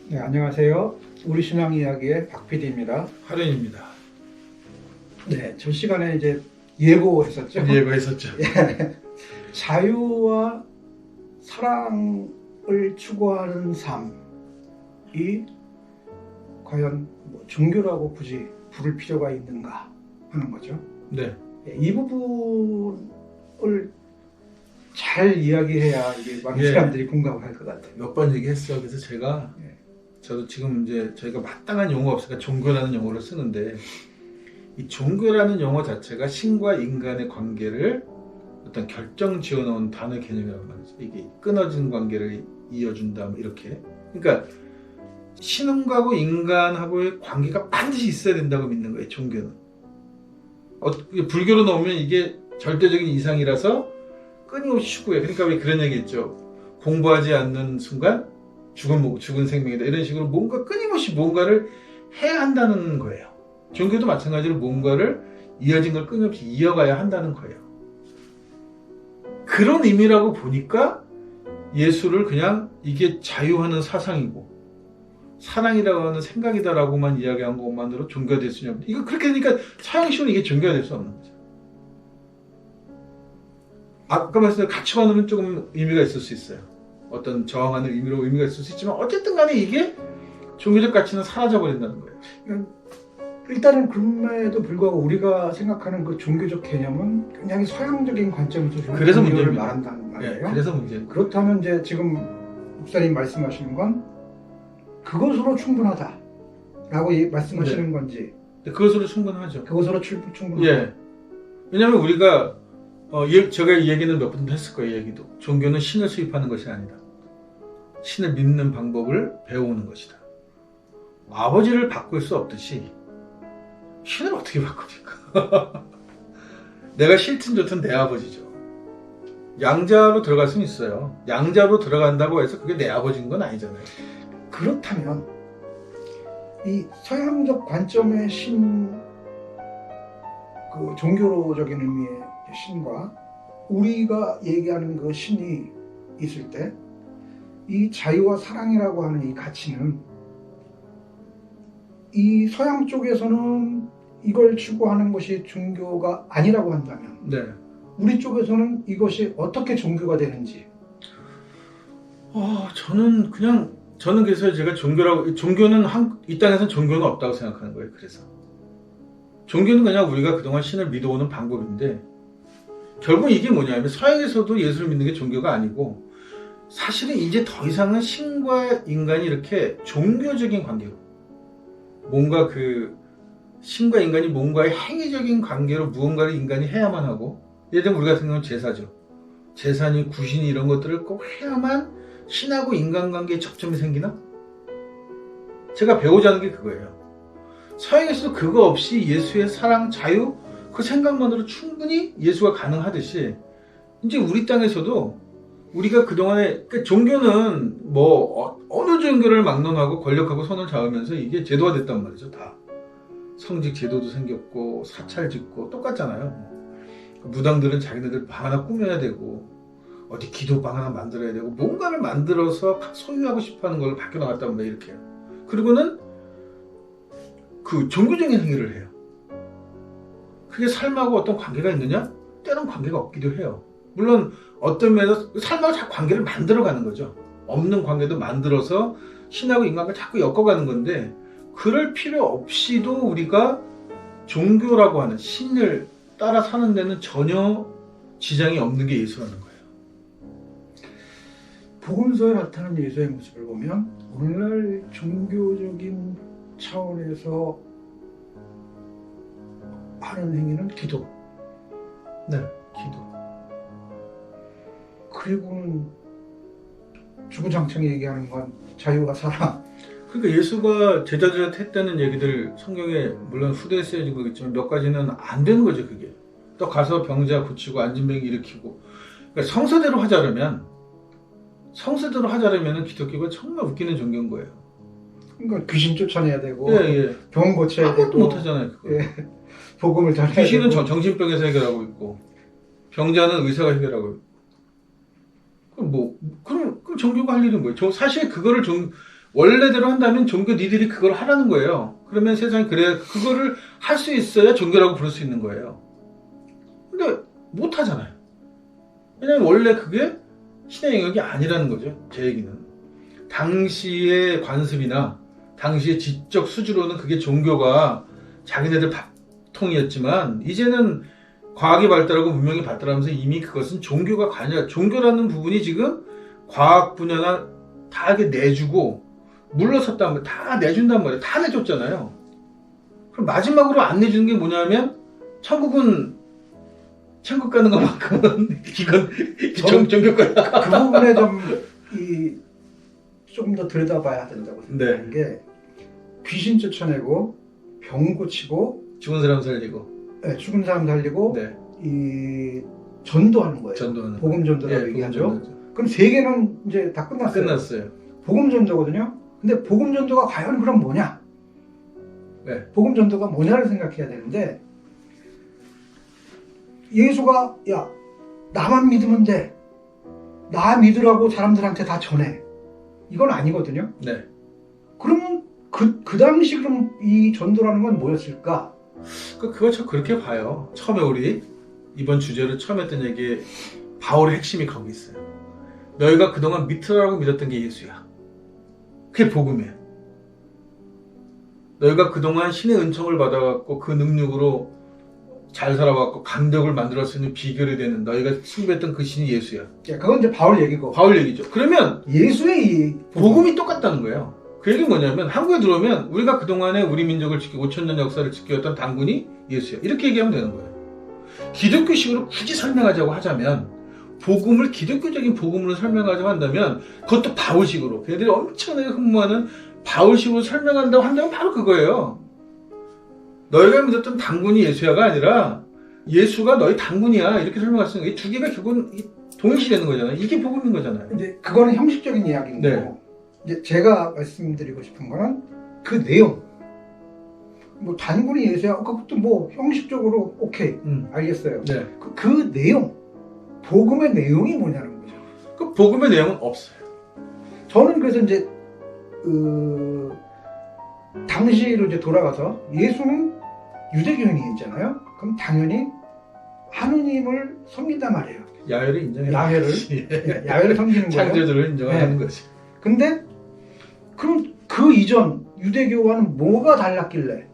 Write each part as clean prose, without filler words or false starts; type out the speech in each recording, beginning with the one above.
네, 안녕하세요. 우리 신앙 이야기의 박 PD입니다. 하련입니다. 네, 저 시간에 이제 예고했었죠. 예고했었죠. 자유와 사랑을 추구하는 삶이 과연 뭐 종교라고 굳이 부를 필요가 있는가 하는 거죠. 네. 이 부분을 잘 이야기해야 이게 많은 예. 사람들이 공감을 할 것 같아요. 몇 번 얘기했어요. 그래서 제가 저도 지금 이제 저희가 마땅한 용어가 없으니까 종교라는 용어를 쓰는데, 이 종교라는 용어 자체가 신과 인간의 관계를 어떤 결정 지어놓은 단어 개념이란 말이죠. 이게 끊어진 관계를 이어준다, 뭐 이렇게. 그러니까 신과 인간하고의 관계가 반드시 있어야 된다고 믿는 거예요, 종교는. 불교로 나오면 이게 절대적인 이상이라서 끊임없이 추구해. 그러니까 왜 그런 얘기 있죠. 공부하지 않는 순간 죽은 생명이다. 이런 식으로 뭔가 끊임없이 뭔가를 해야 한다는 거예요. 종교도 마찬가지로 뭔가를 이어진 걸 끊임없이 이어가야 한다는 거예요. 그런 의미라고 보니까 예수를 그냥 이게 자유하는 사상이고 사랑이라고 하는 생각이다라고만 이야기한 것만으로 종교가 될 수 있냐. 이거 그렇게 되니까 서양식으로 이게 종교가 될 수 없는 거죠. 아까 말씀드린 가치관으로는 조금 의미가 있을 수 있어요. 어떤 저항하는 의미로 의미가 있을 수 있지만 어쨌든 간에 이게 종교적 가치는 사라져버린다는 거예요. 일단은 그럼에도 불구하고 우리가 생각하는 그 종교적 개념은 굉장히 서양적인 관점에서 그래서 종교를 문제입니다. 말한다는 말이에요. 그래서 문제는 그렇다면 이제 지금 목사님 말씀하시는 건 그것으로 충분하다라고 말씀하시는 건지 그것으로 충분하죠. 그것으로 충분하다. 예. 왜냐하면 우리가 제가 이 얘기는 몇 번 했을 거예요. 얘기도 종교는 신을 수입하는 것이 아니다. 신을 믿는 방법을 배우는 것이다. 아버지를 바꿀 수 없듯이 신을 어떻게 바꿉니까? 내가 싫든 좋든 내 아버지죠. 양자로 들어갈 수는 있어요. 양자로 들어간다고 해서 그게 내 아버지인 건 아니잖아요. 그렇다면 이 서양적 관점의 신, 그 종교적인 의미의 신과 우리가 얘기하는 그 신이 있을 때 이 자유와 사랑이라고 하는 이 가치는 이 서양 쪽에서는 이걸 추구하는 것이 종교가 아니라고 한다면 네. 우리 쪽에서는 이것이 어떻게 종교가 되는지. 저는 그래서 제가 종교는 이 땅에서는 종교는 없다고 생각하는 거예요. 그래서 종교는 그냥 우리가 그동안 신을 믿어오는 방법인데, 결국 이게 뭐냐면 서양에서도 예수를 믿는 게 종교가 아니고, 사실은 이제 더 이상은 신과 인간이 이렇게 종교적인 관계로, 뭔가 그 신과 인간이 뭔가의 행위적인 관계로 무언가를 인간이 해야만 하고, 예를 들면 우리 같은 경우는 제사죠. 제사니 구신이 이런 것들을 꼭 해야만 신하고 인간관계에 접점이 생기나? 제가 배우자는 게 그거예요. 서양에서도 그거 없이 예수의 사랑, 자유, 그 생각만으로 충분히 예수가 가능하듯이, 이제 우리 땅에서도 우리가 그동안에, 종교는 어느 종교를 막론하고 권력하고 손을 잡으면서 이게 제도화 됐단 말이죠. 다 성직 제도도 생겼고 사찰 짓고 똑같잖아요. 무당들은 자기네들 방 하나 꾸며야 되고 어디 기도방 하나 만들어야 되고 뭔가를 만들어서 소유하고 싶어하는 걸 밖에 나갔단 말이에요. 이렇게. 그리고는 그 종교적인 행위를 해요. 그게 삶하고 어떤 관계가 있느냐? 때론 관계가 없기도 해요. 물론 어떤 면에서 삶하고 자꾸 관계를 만들어가는 거죠. 없는 관계도 만들어서 신하고 인간과 자꾸 엮어가는 건데, 그럴 필요 없이도 우리가 종교라고 하는 신을 따라 사는 데는 전혀 지장이 없는 게 예수라는 거예요. 복음서에 나타나는 예수의 모습을 보면 오늘날 종교적인 차원에서 하는 행위는 기도. 네, 기도. 그리고는 주구장창 얘기하는 건 자유와 사랑. 그러니까 예수가 제자들한테 했다는 얘기들 성경에 물론 후대에 쓰여진 거겠지만 몇 가지는 안 되는 거죠. 그게 또 가서 병자 고치고 안진뱅이 일으키고, 그러니까 성서대로 하자면 기독교가 정말 웃기는 종교인 거예요. 그러니까 귀신 쫓아내야 되고 병 고쳐야 아무것도 되고 못하잖아요. 그거. 복음을 전해야 귀신은 되고. 정신병에서 해결하고 있고 병자는 의사가 해결하고 있고. 그럼 종교가 할 일은 뭐예요? 사실 그거를 원래대로 한다면 종교 니들이 그걸 하라는 거예요. 그러면 세상이 그래 그거를 할 수 있어야 종교라고 부를 수 있는 거예요. 근데 못 하잖아요. 왜냐면 원래 그게 신의 영역이 아니라는 거죠. 제 얘기는. 당시의 관습이나 당시의 지적 수주로는 그게 종교가 자기네들 밥통이었지만 이제는 과학이 발달하고 문명이 발달하면서 이미 그것은 종교가 아니라 종교라는 부분이 지금 과학 분야나 다 이렇게 내주고 물러섰단 말이에요. 다 내준단 말이에요. 다 내줬잖아요. 그럼 마지막으로 안 내주는 게 뭐냐면 천국은 천국 가는 것만큼은 이건 종교거야. 그 부분에 좀 더 들여다봐야 된다고 생각하는 게 귀신 쫓아내고 병 고치고 죽은 사람 살리고 네, 죽은 사람 살리고 네. 이 전도하는 거예요. 전도하는 복음 전도라고 예, 얘기하죠. 복음 전도죠. 그럼 세 개는 이제 다 끝났어요. 끝났어요. 복음 전도거든요. 근데 복음 전도가 과연 그럼 뭐냐? 네. 복음 전도가 뭐냐를 생각해야 되는데 예수가 야 나만 믿으면 돼. 나 믿으라고 사람들한테 다 전해. 이건 아니거든요. 네. 그러면 그 당시 그럼 이 전도라는 건 뭐였을까? 그걸 저 그렇게 봐요. 처음에 우리 이번 주제로 처음 했던 얘기 바울의 핵심이 거기 있어요. 너희가 그동안 믿으라고 믿었던 게 예수야. 그게 복음이에요. 너희가 그동안 신의 은총을 받아갖고 그 능력으로 잘 살아왔고 강력을 만들 수 있는 비결이 되는 너희가 숭배했던 그 신이 예수야. 야, 그건 이제 바울 얘기고. 바울 얘기죠. 그러면 예수의 이 복음이 똑같다는 거예요. 그 얘기는 뭐냐면 한국에 들어오면 우리가 그동안에 우리 민족을 지키고 5,000년 역사를 지켜왔던 당군이 예수야. 이렇게 얘기하면 되는 거예요. 기독교식으로 굳이 설명하자고 하자면 복음을 기독교적인 복음으로 설명하자고 한다면 그것도 바울식으로 걔들이 엄청나게 흠모하는 바울식으로 설명한다고 한다면 바로 그거예요. 너희가 믿었던 당군이 예수야가 아니라 예수가 너희 당군이야 이렇게 설명할 수 있는 게 두 개가 결국은 동일시되는 거잖아요. 이게 복음인 거잖아요. 이제 그거는 형식적인 이야기인 네. 거고 이제 제가 말씀드리고 싶은 거는 그 내용. 뭐 단군이 예수야. 그것도 뭐 형식적으로 오케이 알겠어요. 네. 그 내용, 복음의 내용이 뭐냐는 거죠. 그 복음의 내용은 없어요. 저는 그래서 이제 당시로 이제 돌아가서 예수는 유대교인이잖아요. 그럼 당연히 하느님을 섬긴단 말이에요. 야훼를 인정해. 야훼를 섬기는 거예요. 창조주를 인정하는 거지. 근데 그럼 그 이전 유대교와는 뭐가 달랐길래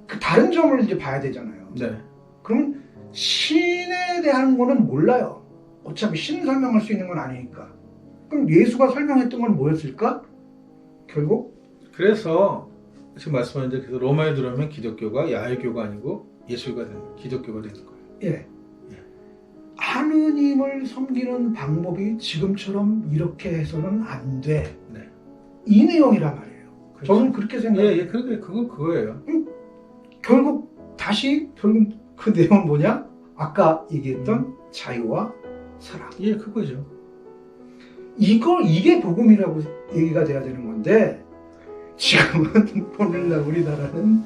그 다른 점을 이제 봐야 되잖아요. 네. 그럼 신에 대한 거는 몰라요. 어차피 신 설명할 수 있는 건 아니니까. 그럼 예수가 설명했던 건 뭐였을까? 결국 그래서 지금 말씀하는데 그래서 로마에 들어오면 기독교가 야훼교가 아니고 예수가 되는 기독교가 되는 거예요. 예. 하느님을 섬기는 방법이 지금처럼 이렇게 해서는 안 돼. 네. 이 내용이란 말이에요. 그렇죠. 저는 그렇게 생각해요. 예, 그거예요. 결국 그 내용은 뭐냐? 아까 얘기했던 자유와 사랑. 예, 그거죠. 이게 복음이라고 얘기가 돼야 되는 건데 지금은 오늘날 우리나라는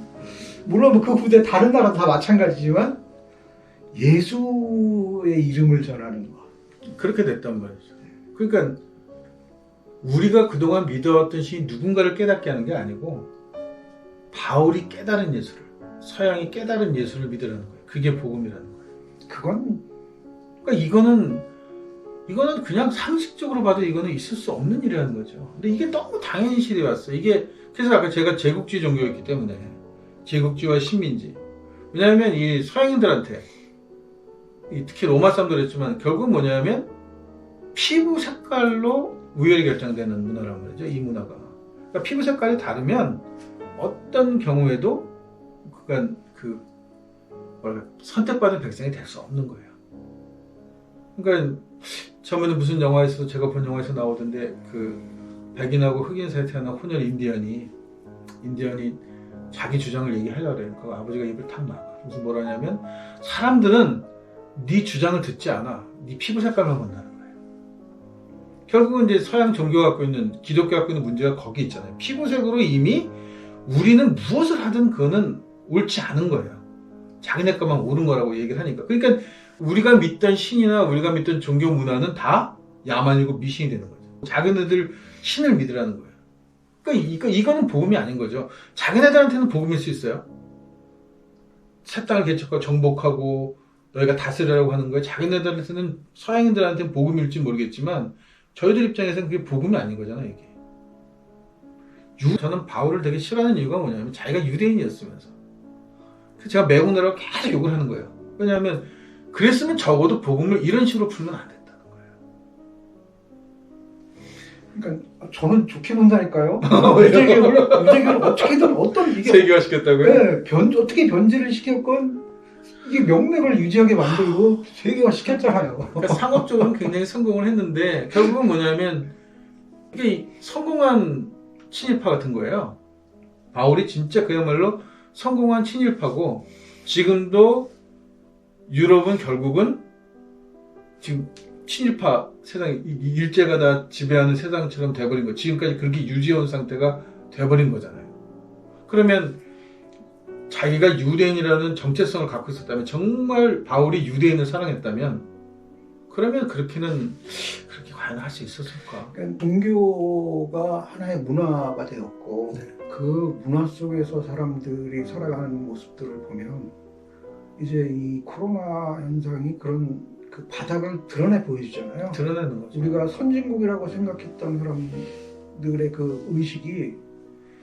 물론 뭐 그 후대 다른 나라 다 마찬가지지만 예수의 이름을 전하는 거. 그렇게 됐단 말이죠. 그러니까 우리가 그동안 믿어왔던 신이 누군가를 깨닫게 하는 게 아니고 바울이 깨달은 예수를 서양이 깨달은 예수를 믿으라는 거예요. 그게 복음이라는 거예요. 그러니까 이거는 그냥 상식적으로 봐도 이거는 있을 수 없는 일이라는 거죠. 근데 이게 너무 당연시돼 왔어요. 이게 그래서 아까 제가 제국주의 종교였기 때문에 제국주의와 식민지. 왜냐하면 이 서양인들한테 특히 로마 사람도 그랬지만 결국 뭐냐면 피부 색깔로 우열이 결정되는 문화란 말이죠. 이 문화가. 그러니까 피부 색깔이 다르면 어떤 경우에도 그러니까 선택받은 백성이 될 수 없는 거예요. 그러니까 처음에는 무슨 영화에서 제가 본 영화에서 나오던데 그 백인하고 흑인 사이에 태어난 혼혈 인디언이 자기 주장을 얘기하려고 그래요. 그 아버지가 입을 탁 막아. 무슨 뭐라 하냐면 사람들은 네 주장을 듣지 않아. 네 피부 색깔만 본다는 거예요. 결국은 이제 서양 종교가 갖고 있는 기독교가 갖고 있는 문제가 거기 있잖아요. 피부색으로 이미 우리는 무엇을 하든 그거는 옳지 않은 거예요. 자기네 것만 옳은 거라고 얘기를 하니까. 그러니까 우리가 믿던 신이나 우리가 믿던 종교 문화는 다 야만이고 미신이 되는 거죠. 자기네들 신을 믿으라는 거예요. 그러니까 이거는 복음이 아닌 거죠. 자기네들한테는 복음일 수 있어요. 새 땅을 개척하고 정복하고 너희가 다스리라고 하는 거예요. 자기네들한테는 서양인들한테는 복음일지 모르겠지만 저희들 입장에서는 그게 복음이 아닌 거잖아요. 이게. 저는 바울을 되게 싫어하는 이유가 뭐냐면 자기가 유대인이었으면서 그래서 제가 매국 나라고 계속 욕을 하는 거예요. 왜냐하면 그랬으면 적어도 복음을 이런 식으로 풀면 안 된다는 거예요. 그러니까 저는 좋게 본다니까요. 유대교를 어떻게든 어떤 이게 세계화시켰다고요? 네, 어떻게 변질을 시켰건 이게 명맥을 유지하게 만들고 세계화 시켰잖아요. 그러니까 상업적으로는 굉장히 성공을 했는데 결국은 뭐냐면 이게 성공한 친일파 같은 거예요. 바울이 진짜 그야말로 성공한 친일파고 지금도 유럽은 결국은 지금 친일파 세상 일제가 다 지배하는 세상처럼 돼버린 거예요. 지금까지 그렇게 유지해온 상태가 돼버린 거잖아요. 그러면 자기가 유대인이라는 정체성을 갖고 있었다면 정말 바울이 유대인을 사랑했다면 그러면 그렇게 과연 할 수 있었을까? 그러니까 종교가 하나의 문화가 되었고 네. 그 문화 속에서 사람들이 살아가는 모습들을 보면 이제 이 코로나 현상이 그런 그 바닥을 드러내 보여주잖아요. 드러내는 거죠. 우리가 선진국이라고 생각했던 사람들의 그 의식이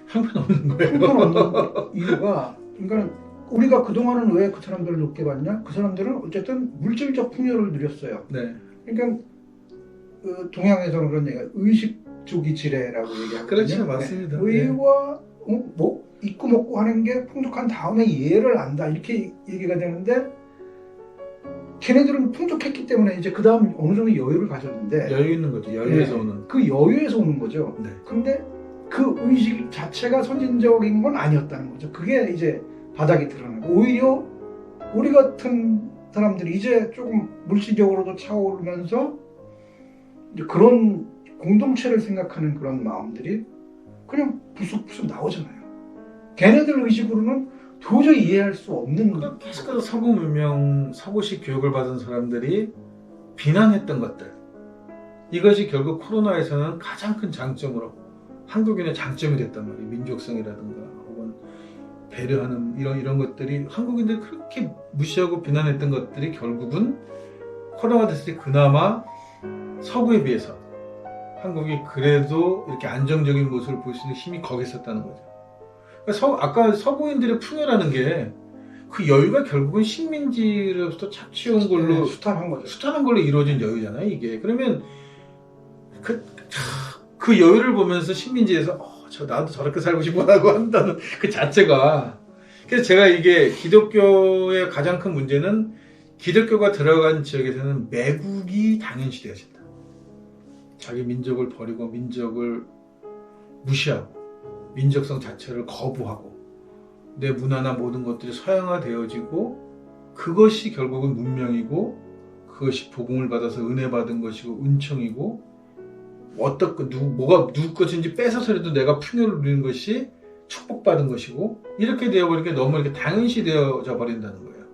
형편없는 거예요. 형편없는 이유가 그러니까 우리가 그동안은 왜 그 사람들을 높게 봤냐? 그 사람들은 어쨌든 물질적 풍요를 누렸어요. 네. 그러니까 그 동양에서는 그런 얘기가 의식주기 지례라고 얘기하거든요. 그렇죠, 맞습니다. 네. 의와 입고 먹고 하는 게 풍족한 다음에 예를 안다 이렇게 얘기가 되는데 걔네들은 풍족했기 때문에 이제 그 다음 어느 정도 여유를 가졌는데 여유 있는 거죠. 여유에서 네. 오는. 그 여유에서 오는 거죠. 네. 근데 그 의식 자체가 선진적인 건 아니었다는 거죠. 그게 이제 바닥이 드러나고 오히려 우리 같은 사람들이 이제 조금 물질적으로도 차오르면서 이제 그런 공동체를 생각하는 그런 마음들이 그냥 부스부스 나오잖아요. 걔네들 의식으로는 도저히 이해할 수 없는 계속해서 서구 문명, 서구식 교육을 받은 사람들이 비난했던 것들. 이것이 결국 코로나에서는 가장 큰 장점으로 한국인의 장점이 됐단 말이에요. 민족성이라든가 혹은 배려하는 이런 것들이 한국인들이 그렇게 무시하고 비난했던 것들이 결국은 코로나가 됐을 때 그나마 서구에 비해서 한국이 그래도 이렇게 안정적인 모습을 볼 수 있는 힘이 거기 있었다는 거죠. 그러니까 아까 서구인들의 풍요라는 게 그 여유가 결국은 식민지로부터 착취한 걸로 수탈한 거죠. 수탈한 걸로 이루어진 여유잖아요, 이게. 그러면 그 여유를 보면서 식민지에서 나도 저렇게 살고 싶어라고 한다는 그 자체가. 그래서 제가 이게 기독교의 가장 큰 문제는 기독교가 들어간 지역에서는 매국이 당연시되어진다. 자기 민족을 버리고 민족을 무시하고 민족성 자체를 거부하고 내 문화나 모든 것들이 서양화되어지고 그것이 결국은 문명이고 그것이 복음을 받아서 은혜 받은 것이고 은총이고 누구 것인지 뺏어서라도 내가 풍요를 누리는 것이 축복받은 것이고 이렇게 되어버리니까 너무 이렇게 당연시 되어져 버린다는 거예요.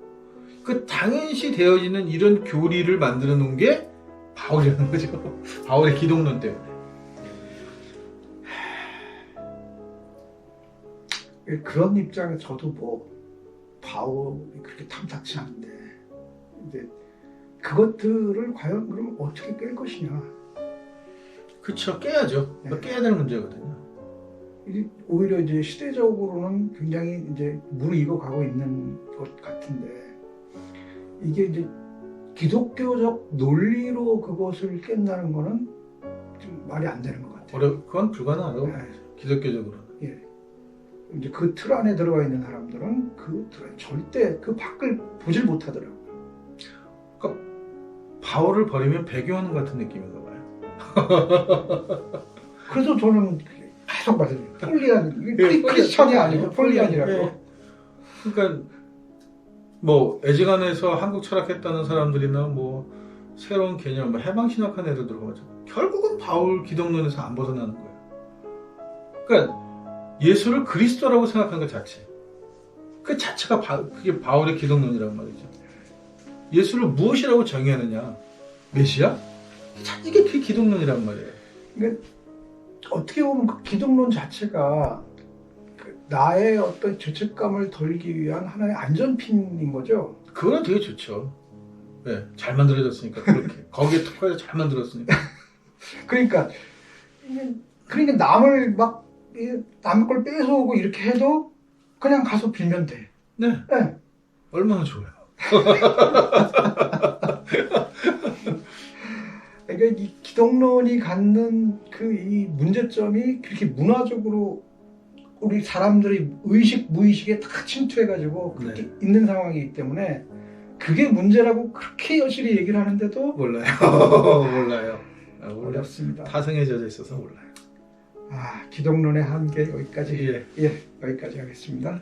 그 당연시 되어지는 이런 교리를 만들어 놓은 게 바울이라는 거죠. 바울의 기독론 때문에. 그런 입장에 저도 바울이 그렇게 탐탁치 않은데 이제 그것들을 과연 그럼 어떻게 깰 것이냐? 그쵸, 깨야죠. 네. 깨야 되는 문제거든요. 오히려 이제 시대적으로는 굉장히 이제 무르익어 가고 있는 것 같은데 이게 이제 기독교적 논리로 그것을 깬다는 거는 좀 말이 안 되는 것 같아요. 그건 불가능하다고. 네. 기독교적으로는. 예. 이제 그 틀 안에 들어가 있는 사람들은 그 틀에 절대 그 밖을 보질 못하더라고요. 그러니까 바울을 버리면 배교하는 것 같은 느낌인가 봐요. 그래서 저는 계속 말해요. 폴리안, 크리스천이 아니고 폴리안이라고. 네. 그러니까 뭐 애지간해서 한국 철학했다는 사람들이나 뭐 새로운 개념, 해방신학한 애들 들어가죠. 결국은 바울 기독론에서 안 벗어나는 거예요. 그러니까 예수를 그리스도라고 생각하는 것 자체. 그 자체가 그게 바울의 기독론이란 말이죠. 예수를 무엇이라고 정의하느냐? 메시아? 이게 기독론이란 말이에요. 그러니까 어떻게 보면 그 기독론 자체가 그 나의 어떤 죄책감을 덜기 위한 하나의 안전핀인 거죠. 그거는 되게 좋죠. 네, 잘 만들어졌으니까 그렇게 거기에 특화해서 잘 만들었으니까. 그러니까 남을 막 남의 걸 뺏어오고 이렇게 해도 그냥 가서 빌면 돼. 네, 네. 얼마나 좋아요. 그러니까 이 기독론이 갖는 그 이 문제점이 그렇게 문화적으로 우리 사람들이 의식 무의식에 다 침투해가지고 그렇게 네. 있는 상황이기 때문에 그게 문제라고 그렇게 여실히 얘기를 하는데도 몰라요. 몰라요. 몰라요. 어렵습니다. 타성에 젖어 있어서 몰라요. 기독론의 한계 여기까지 예. 여기까지 하겠습니다.